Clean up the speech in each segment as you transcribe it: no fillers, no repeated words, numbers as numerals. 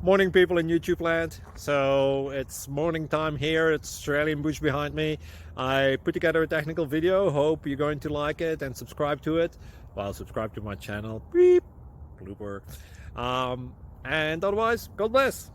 Morning, people in YouTube land. So it's morning time here. It's Australian bush behind me. I put together a technical video. Hope you're going to like it and subscribe to it. Well, subscribe to my channel. Beep. Blooper. And otherwise, God bless.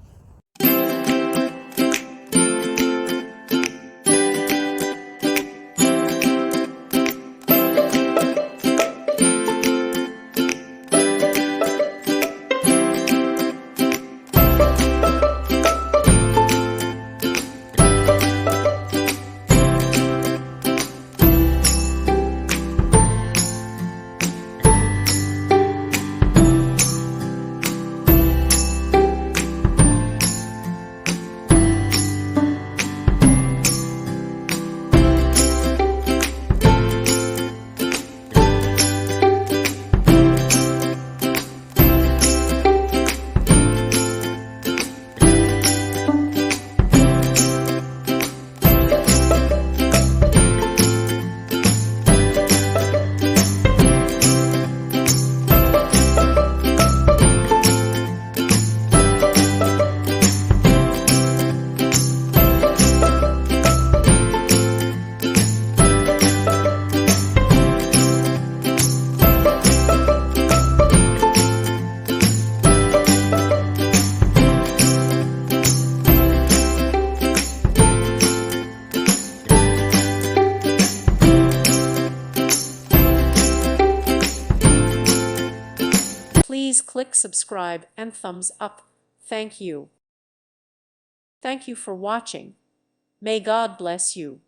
Please click subscribe and thumbs up. Thank you. Thank you for watching. May God bless you.